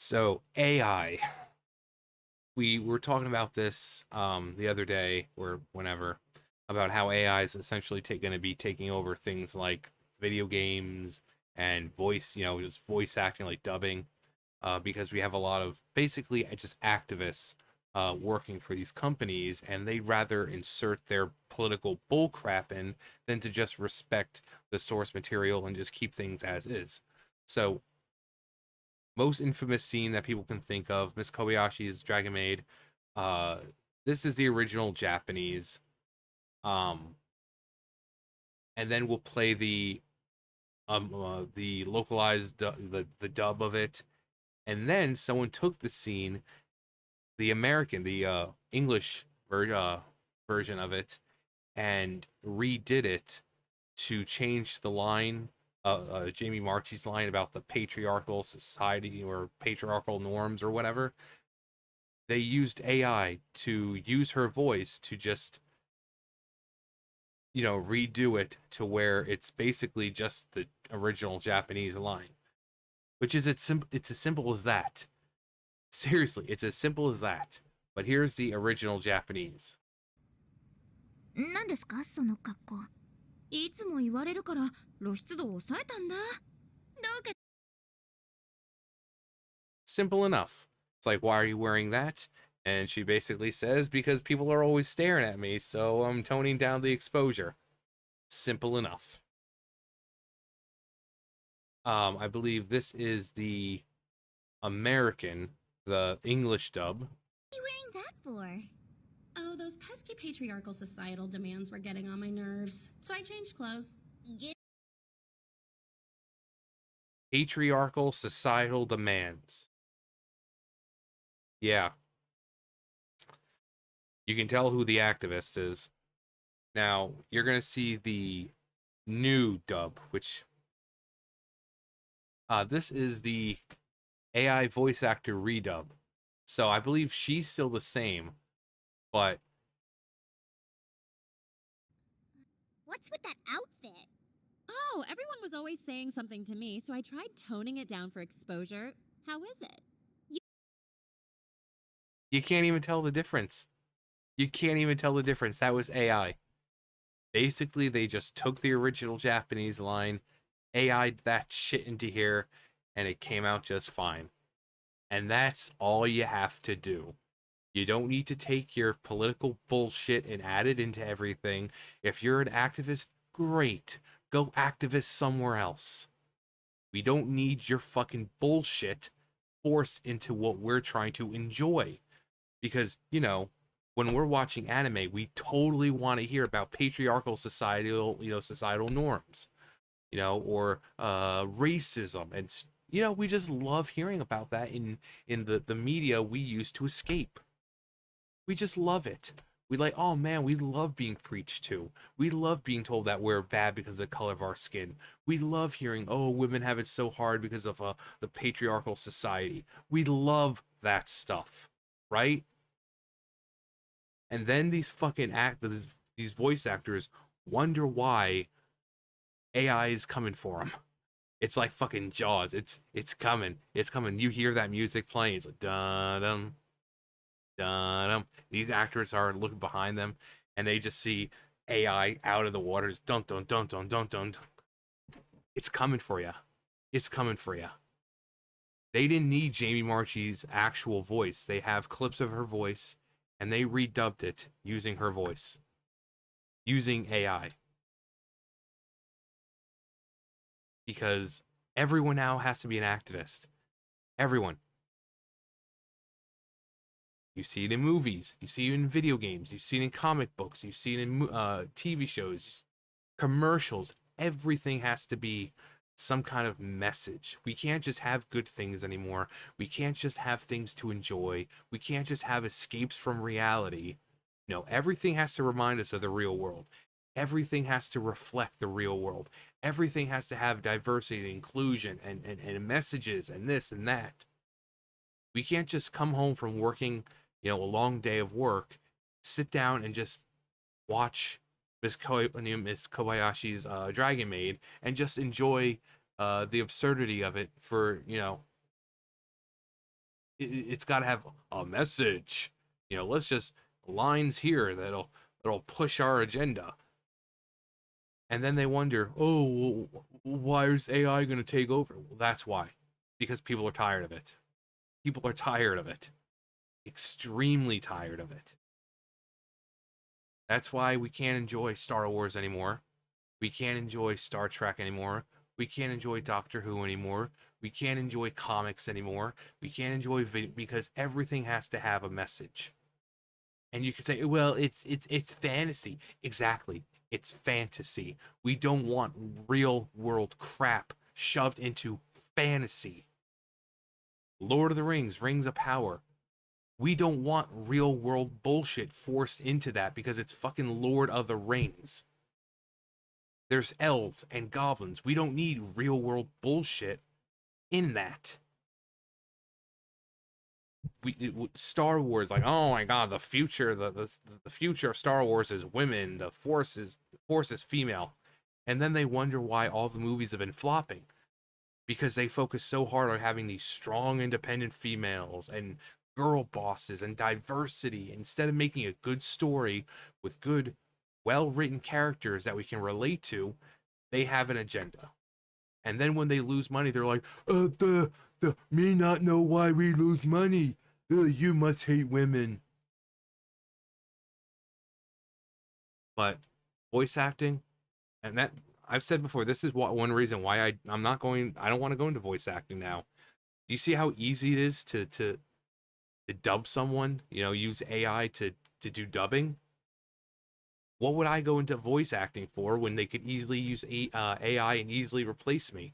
So AI, we were talking about this the other day or whenever about how AI is essentially going to be taking over things like video games and voice, just voice acting like dubbing, because we have a lot of basically just activists working for these companies, and they'd rather insert their political bullcrap in than to just respect the source material and just keep things as is. So most infamous scene that people can think of, Miss Kobayashi's Dragon Maid. Uh, this is the original Japanese. Um, and then we'll play the localized the dub of it, and then someone took the scene, the American, the English version of it, and redid it to change the line, Jamie Marchi's line about the patriarchal society or patriarchal norms or whatever. They used AI to use her voice to just, redo it to where it's basically just the original Japanese line, which is it's as simple as that. Seriously, it's as simple as that. But here's the original Japanese. 何ですかその格好。いつも言われるから露出度を抑えたんだ。どうか。Simple enough. It's like, why are you wearing that? And she basically says, because people are always staring at me, so I'm toning down the exposure. Simple enough. I believe this is the American, the English dub. What are you wearing that for? Oh, those pesky patriarchal societal demands were getting on my nerves, so I changed clothes. Get Patriarchal societal demands. Yeah, you can tell who the activist is. Now, you're going to see the new dub, which this is the AI voice actor redub. So I believe she's still the same, but What's with that outfit? Oh, everyone was always saying something to me, so I tried toning it down for exposure. How is it? you can't even tell the difference. You can't even tell the difference. That was AI. Basically, they just took the original Japanese line, AI'd that shit into here, and it came out just fine. And that's all you have to do. You don't need to take your political bullshit and add it into everything. If you're an activist, great. Go activist somewhere else. We don't need your fucking bullshit forced into what we're trying to enjoy. Because, when we're watching anime, we totally want to hear about patriarchal societal norms, or racism, and we just love hearing about that in the media we use to escape. We just love it. We like, oh man, we love being preached to. We love being told that we're bad because of the color of our skin. We love hearing, oh, women have it so hard because of the patriarchal society. We love that stuff, right? And then these fucking these voice actors wonder why AI is coming for them. It's like fucking Jaws. It's coming. It's coming. You hear that music playing. It's like dun dum dun dum. These actors are looking behind them, and they just see AI out of the waters. Dun dun dun dun dun dun. It's coming for you. It's coming for you. They didn't need Jamie Marchi's actual voice. They have clips of her voice, and they redubbed it using her voice, using AI. Because everyone now has to be an activist. Everyone. You see it in movies. You see it in video games. You see it in comic books. You see it in TV shows, commercials. Everything has to be some kind of message. We can't just have good things anymore. We can't just have things to enjoy. We can't just have escapes from reality. No, everything has to remind us of the real world. Everything has to reflect the real world. Everything has to have diversity and inclusion and messages and this and that. We can't just come home from working, a long day of work, sit down and just watch Miss Kobayashi's Dragon Maid and just enjoy the absurdity of it for it's got to have a message. You know, let's just lines here that'll push our agenda. And then they wonder, oh, why is AI going to take over? Well, that's why. Because people are tired of it. People are tired of it. Extremely tired of it. That's why we can't enjoy Star Wars anymore. We can't enjoy Star Trek anymore. We can't enjoy Doctor Who anymore. We can't enjoy comics anymore. We can't enjoy video because everything has to have a message. And you can say, well, it's fantasy. Exactly. It's fantasy. We don't want real world crap shoved into fantasy. Lord of the Rings, Rings of Power. We don't want real world bullshit forced into that because it's fucking Lord of the Rings. There's elves and goblins. We don't need real world bullshit in that. Star Wars, like, oh my god, the future, the future of Star Wars is women. The Force is female, and then they wonder why all the movies have been flopping, because they focus so hard on having these strong, independent females and girl bosses and diversity instead of making a good story with good, well-written characters that we can relate to. They have an agenda. And then when they lose money, they're like, me not know why we lose money. You must hate women. But voice acting, and that I've said before, this is one reason why I don't want to go into voice acting now. Do you see how easy it is to dub someone? You know, use AI to do dubbing. What would I go into voice acting for when they could easily use AI and easily replace me?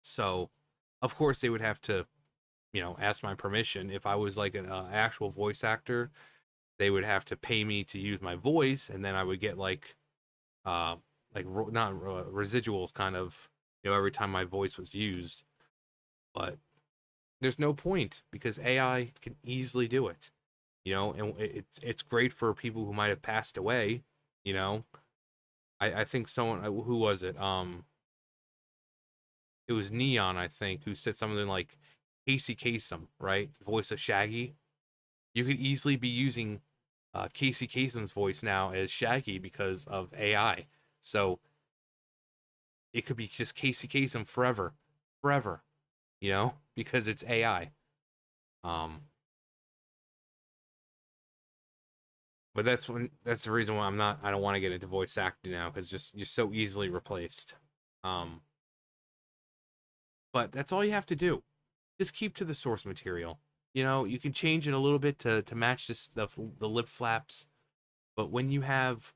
So, of course, they would have to, you know, ask my permission. If I was like an actual voice actor, they would have to pay me to use my voice, and then I would get like not residuals, kind of, you know, every time my voice was used. But there's no point because AI can easily do it. You know, and it's great for people who might have passed away. You know, I think someone, who was it? It was Neon, I think, who said something like Casey Kasem, right? Voice of Shaggy. You could easily be using Casey Kasem's voice now as Shaggy because of AI. So it could be just Casey Kasem forever, forever. You know, because it's AI. Um, but that's the reason why I don't want to get into voice acting now, because just you're so easily replaced. Um, but that's all you have to do. Just keep to the source material. You know, you can change it a little bit to match the lip flaps, but when you have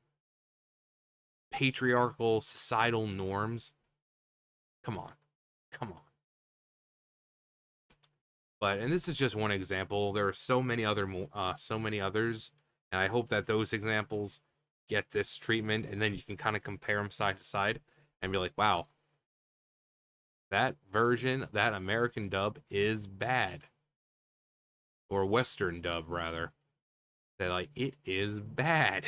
patriarchal societal norms, come on, come on. But and this is just one example. There are so many others, and I hope that those examples get this treatment, and then you can kind of compare them side to side and be like, wow, that version, that American dub is bad. Or Western dub, rather. That, like, it is bad.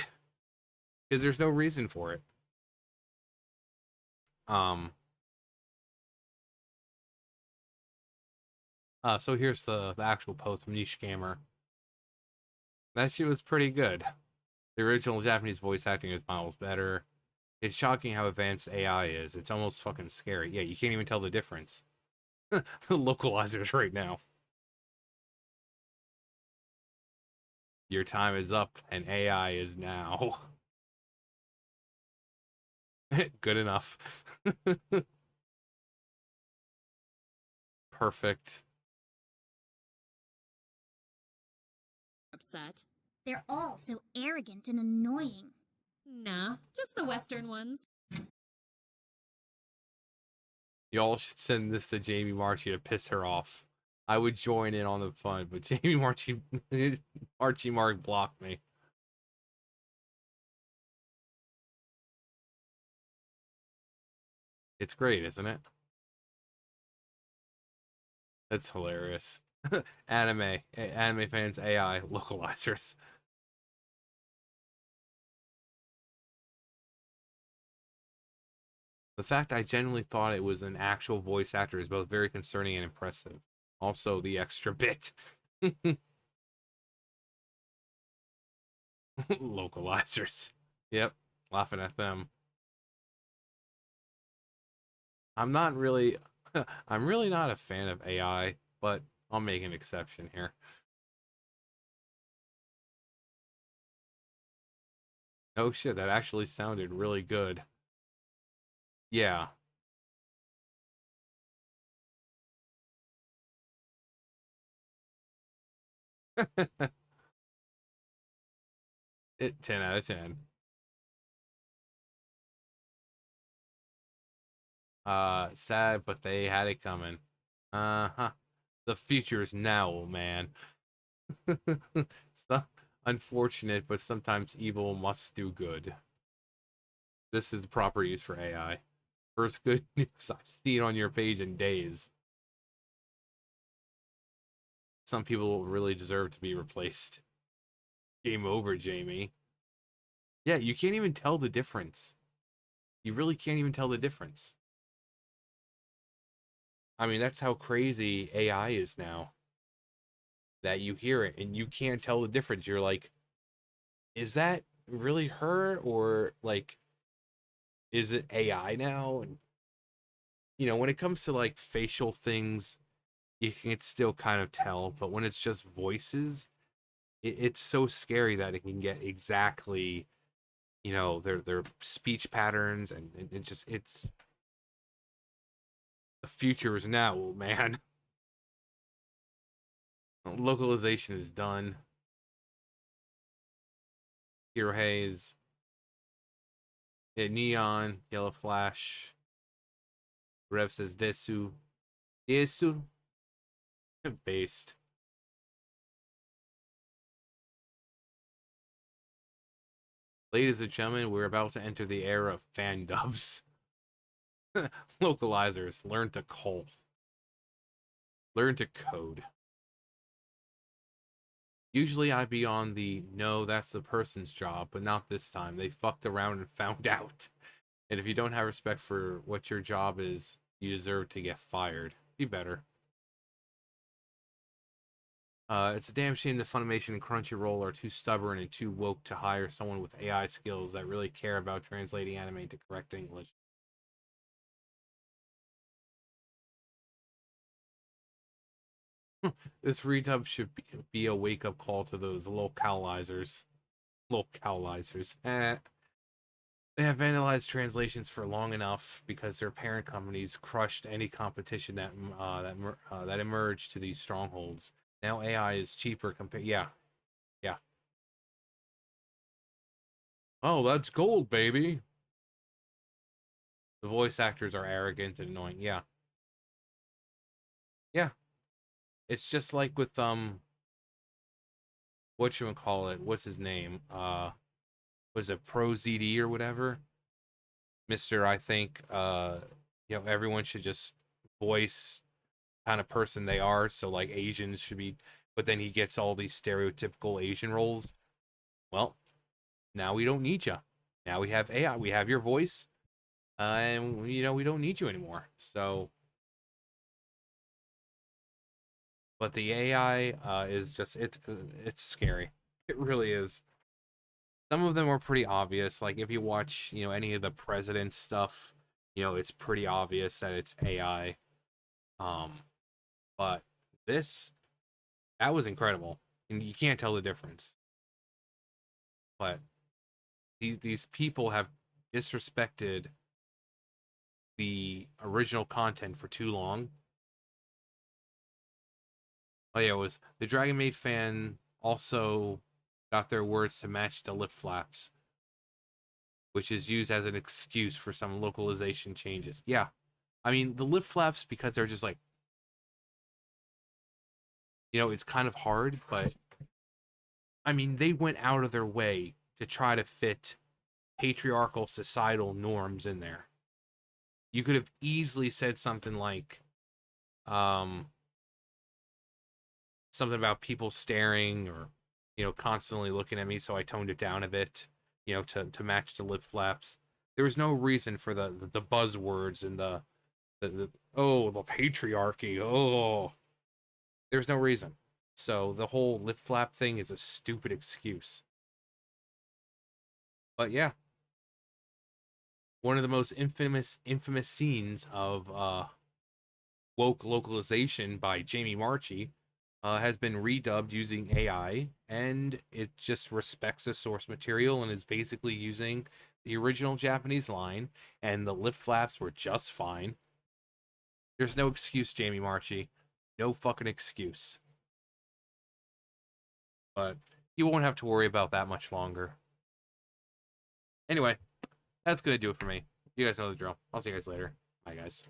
Because there's no reason for it. So here's the actual post from Niche Gamer. That shit was pretty good. The original Japanese voice acting is miles better. It's shocking how advanced AI is. It's almost fucking scary. Yeah, you can't even tell the difference. The localizers right now. Your time is up, and AI is now. Good enough. Perfect. Upset. They're all so arrogant and annoying. Nah, just the Western ones. Y'all should send this to Jamie Marchi to piss her off. I would join in on the fun, but Jamie Marchi Mark blocked me. It's great, isn't it? That's hilarious. Anime fans, AI localizers. The fact I genuinely thought it was an actual voice actor is both very concerning and impressive. Also the extra bit. Localizers. Yep, laughing at them. I'm not really I'm really not a fan of AI, but I'll make an exception here. Oh shit, that actually sounded really good. Yeah. It 10 out of 10. Sad, but they had it coming. Uh-huh. The future is now, man. So, unfortunate, but sometimes evil must do good. This is the proper use for AI. First good news I've seen on your page in days. Some people really deserve to be replaced. Game over, Jamie. Yeah, you can't even tell the difference. You really can't even tell the difference. I mean, that's how crazy AI is now. That you hear it and you can't tell the difference. You're like, is that really her, or like, is it AI now? And when it comes to like facial things, you can still kind of tell, but when it's just voices, it's so scary that it can get exactly, their speech patterns, and it's the future is now, man. Localization is done. Hero Haze, yeah, Neon, Yellow Flash. Rev says Desu. Desu? Based. Ladies and gentlemen, we're about to enter the era of fan dubs. Localizers, learn to call. Learn to code. Usually I'd be on the no, that's the person's job, but not this time. They fucked around and found out. And if you don't have respect for what your job is, you deserve to get fired. Be better. It's a damn shame that Funimation and Crunchyroll are too stubborn and too woke to hire someone with AI skills that really care about translating anime to correct English. This redub should be a wake-up call to those localizers. Localizers. They have vandalized translations for long enough because their parent companies crushed any competition that emerged to these strongholds. Now AI is cheaper compared. Yeah, yeah. Oh, that's gold, baby. The voice actors are arrogant and annoying. Yeah, yeah. It's just like with whatchamacallit, what's his name? Was it Pro ZD or whatever? Mr. I think everyone should just voice kind of person they are. So like Asians should be, but then he gets all these stereotypical Asian roles. Well, now we don't need you. Now we have AI. We have your voice, and we don't need you anymore. So, but the AI is just it's scary. It really is. Some of them are pretty obvious. Like if you watch any of the president stuff, it's pretty obvious that it's AI. Um, but this that was incredible, and you can't tell the difference. But these people have disrespected the original content for too long. Oh yeah, it was the Dragon Maid fan also got their words to match the lip flaps, which is used as an excuse for some localization changes. Yeah, I mean the lip flaps because they're just like it's kind of hard, but I mean they went out of their way to try to fit patriarchal societal norms in there. You could have easily said something like um something about people staring or constantly looking at me, so I toned it down a bit, to match the lip flaps. There was no reason for the buzzwords and the oh, the patriarchy. Oh, There's no reason. So the whole lip flap thing is a stupid excuse. But yeah, one of the most infamous scenes of woke localization by Jamie Marchi has been redubbed using AI, and it just respects the source material and is basically using the original Japanese line, and the lip flaps were just fine. There's no excuse, Jamie Marchi. No fucking excuse. But you won't have to worry about that much longer. Anyway, that's gonna do it for me. You guys know the drill. I'll see you guys later. Bye, guys.